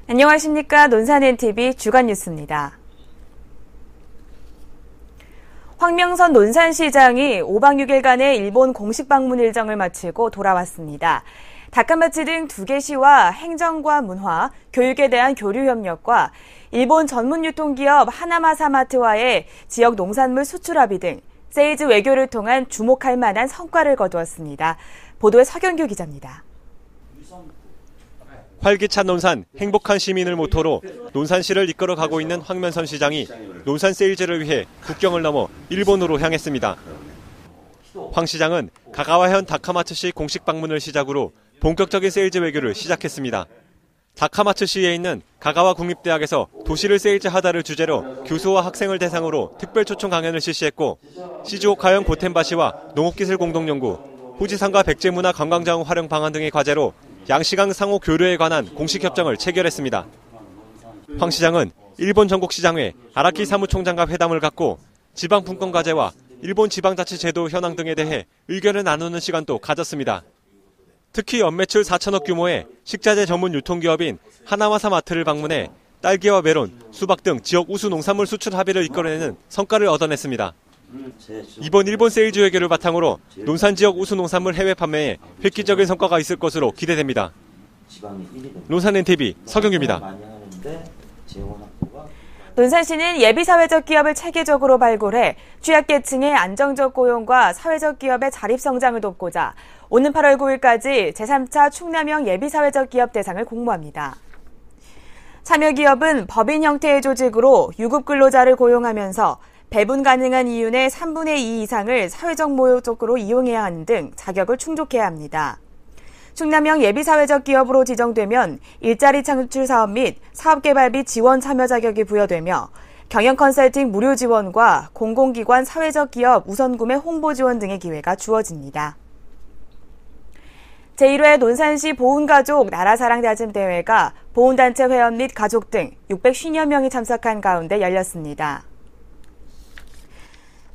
안녕하십니까. 논산NTV 주간 뉴스입니다. 황명선 논산시장이 5박 6일간의 일본 공식 방문 일정을 마치고 돌아왔습니다. 다카마치 등 2개 시와 행정과 문화, 교육에 대한 교류 협력과 일본 전문 유통기업 하나마사마트와의 지역 농산물 수출 합의 등 세이즈 외교를 통한 주목할 만한 성과를 거두었습니다. 보도에 서경규 기자입니다. 활기찬 논산, 행복한 시민을 모토로 논산시를 이끌어가고 있는 황명선 시장이 논산 세일즈를 위해 국경을 넘어 일본으로 향했습니다. 황 시장은 가가와현 다카마츠시 공식 방문을 시작으로 본격적인 세일즈 외교를 시작했습니다. 다카마츠시에 있는 가가와 국립대학에서 도시를 세일즈하다를 주제로 교수와 학생을 대상으로 특별 초청 강연을 실시했고, 시즈오카현 고텐바시와 농업기술공동연구, 후지산과 백제문화 관광자원 활용 방안 등의 과제로 양시간 상호 교류에 관한 공식 협정을 체결했습니다. 황 시장은 일본 전국시장회 아라키 사무총장과 회담을 갖고 지방분권 과제와 일본 지방자치 제도 현황 등에 대해 의견을 나누는 시간도 가졌습니다. 특히 연매출 4천억 규모의 식자재 전문 유통기업인 하나마사마트를 방문해 딸기와 메론, 수박 등 지역 우수 농산물 수출 합의를 이끌어내는 성과를 얻어냈습니다. 이번 일본 세일즈 외교를 바탕으로 논산 지역 우수 농산물 해외 판매에 획기적인 성과가 있을 것으로 기대됩니다. 논산NTV 서경규입니다. 논산시는 예비사회적 기업을 체계적으로 발굴해 취약계층의 안정적 고용과 사회적 기업의 자립성장을 돕고자 오는 8월 9일까지 제3차 충남형 예비사회적 기업 대상을 공모합니다. 참여기업은 법인 형태의 조직으로 유급 근로자를 고용하면서 배분 가능한 이윤의 3분의 2 이상을 사회적 목적으로 이용해야 하는 등 자격을 충족해야 합니다. 충남형 예비사회적 기업으로 지정되면 일자리 창출 사업 및 사업개발비 지원 참여 자격이 부여되며 경영 컨설팅 무료 지원과 공공기관 사회적 기업 우선구매 홍보 지원 등의 기회가 주어집니다. 제1회 논산시 보훈가족 나라사랑 다짐 대회가 보훈단체 회원 및 가족 등 650여 명이 참석한 가운데 열렸습니다.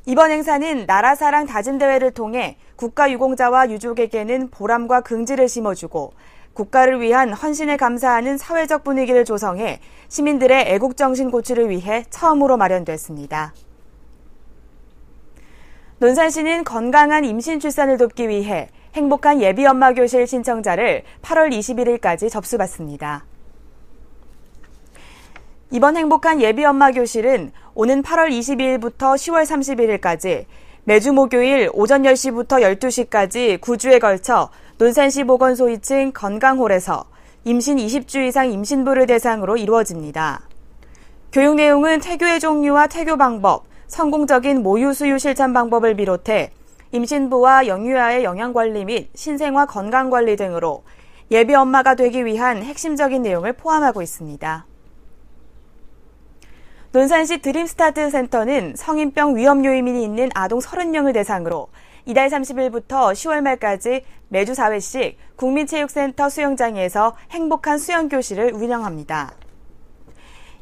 이번 행사는 나라사랑 다짐대회를 통해 국가유공자와 유족에게는 보람과 긍지를 심어주고 국가를 위한 헌신에 감사하는 사회적 분위기를 조성해 시민들의 애국정신 고취를 위해 처음으로 마련됐습니다. 논산시는 건강한 임신 출산을 돕기 위해 행복한 예비엄마 교실 신청자를 8월 21일까지 접수받습니다. 이번 행복한 예비엄마 교실은 오는 8월 22일부터 10월 31일까지 매주 목요일 오전 10시부터 12시까지 9주에 걸쳐 논산시 보건소 2층 건강홀에서 임신 20주 이상 임신부를 대상으로 이루어집니다. 교육 내용은 태교의 종류와 태교 방법, 성공적인 모유 수유 실천 방법을 비롯해 임신부와 영유아의 영양관리 및 신생아 건강관리 등으로 예비 엄마가 되기 위한 핵심적인 내용을 포함하고 있습니다. 논산시 드림스타트 센터는 성인병 위험 요인이 있는 아동 30명을 대상으로 이달 30일부터 10월 말까지 매주 4회씩 국민체육센터 수영장에서 행복한 수영교실을 운영합니다.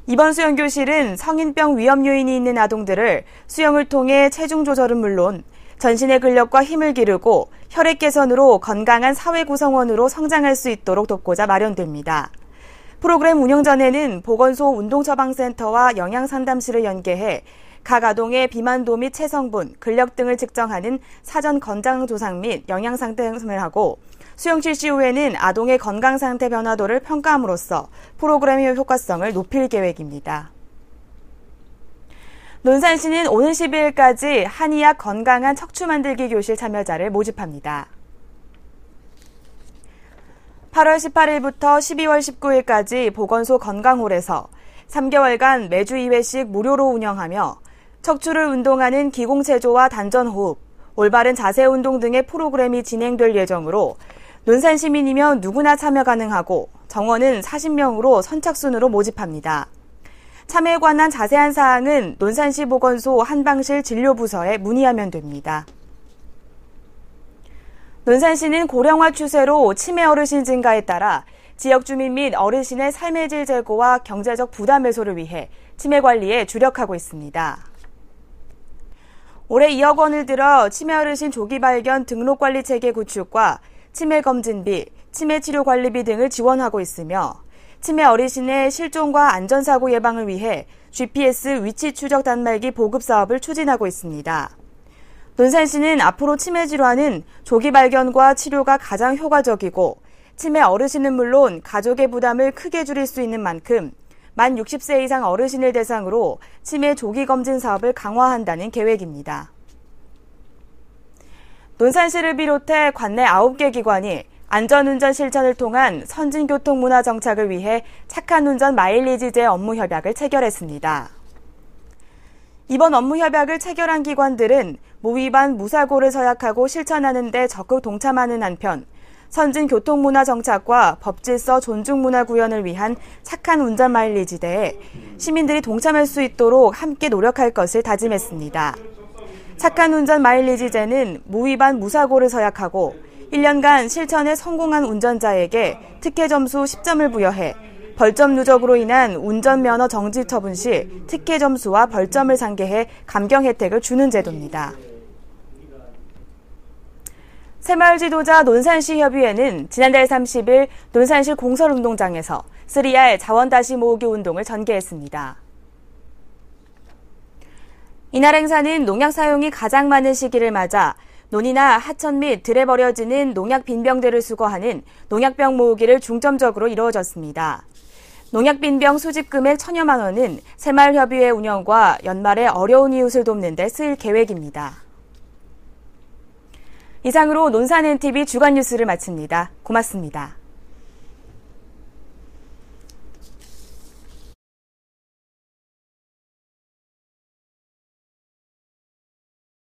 이번 수영교실은 성인병 위험 요인이 있는 아동들을 수영을 통해 체중 조절은 물론 전신의 근력과 힘을 기르고 혈액 개선으로 건강한 사회 구성원으로 성장할 수 있도록 돕고자 마련됩니다. 프로그램 운영 전에는 보건소 운동처방센터와 영양상담실을 연계해 각 아동의 비만도 및 체성분, 근력 등을 측정하는 사전 건강 조상 및 영양 상담을 하고 수영 실시 후에는 아동의 건강 상태 변화도를 평가함으로써 프로그램의 효과성을 높일 계획입니다. 논산시는 오는 12일까지 한의학 건강한 척추 만들기 교실 참여자를 모집합니다. 8월 18일부터 12월 19일까지 보건소 건강홀에서 3개월간 매주 2회씩 무료로 운영하며 척추를 운동하는 기공체조와 단전호흡, 올바른 자세 운동 등의 프로그램이 진행될 예정으로 논산 시민이면 누구나 참여 가능하고 정원은 40명으로 선착순으로 모집합니다. 참여에 관한 자세한 사항은 논산시 보건소 한방실 진료부서에 문의하면 됩니다. 논산시는 고령화 추세로 치매 어르신 증가에 따라 지역 주민 및 어르신의 삶의 질 제고와 경제적 부담 해소를 위해 치매 관리에 주력하고 있습니다. 올해 2억 원을 들어 치매 어르신 조기 발견 등록 관리 체계 구축과 치매 검진비, 치매 치료 관리비 등을 지원하고 있으며 치매 어르신의 실종과 안전사고 예방을 위해 GPS 위치 추적 단말기 보급 사업을 추진하고 있습니다. 논산시는 앞으로 치매 질환은 조기 발견과 치료가 가장 효과적이고 치매 어르신은 물론 가족의 부담을 크게 줄일 수 있는 만큼 만 60세 이상 어르신을 대상으로 치매 조기 검진 사업을 강화한다는 계획입니다. 논산시를 비롯해 관내 9개 기관이 안전운전 실천을 통한 선진교통문화 정착을 위해 착한 운전 마일리지제 업무 협약을 체결했습니다. 이번 업무 협약을 체결한 기관들은 무위반 무사고를 서약하고 실천하는 데 적극 동참하는 한편 선진교통문화 정착과 법질서 존중문화 구현을 위한 착한 운전 마일리지제에 시민들이 동참할 수 있도록 함께 노력할 것을 다짐했습니다. 착한 운전 마일리지제는 무위반 무사고를 서약하고 1년간 실천에 성공한 운전자에게 특혜 점수 10점을 부여해 벌점 누적으로 인한 운전면허 정지 처분 시 특혜 점수와 벌점을 상계해 감경 혜택을 주는 제도입니다. 새마을 지도자 논산시 협의회는 지난달 30일 논산시 공설운동장에서 3R 자원 다시 모으기 운동을 전개했습니다. 이날 행사는 농약 사용이 가장 많은 시기를 맞아 논이나 하천 및 들에 버려지는 농약 빈병들을 수거하는 농약병 모으기를 중점적으로 이루어졌습니다. 농약 빈병 수집 금액 1,000여만 원은 새마을협의회 운영과 연말에 어려운 이웃을 돕는 데 쓰일 계획입니다. 이상으로 논산 NTV 주간 뉴스를 마칩니다. 고맙습니다.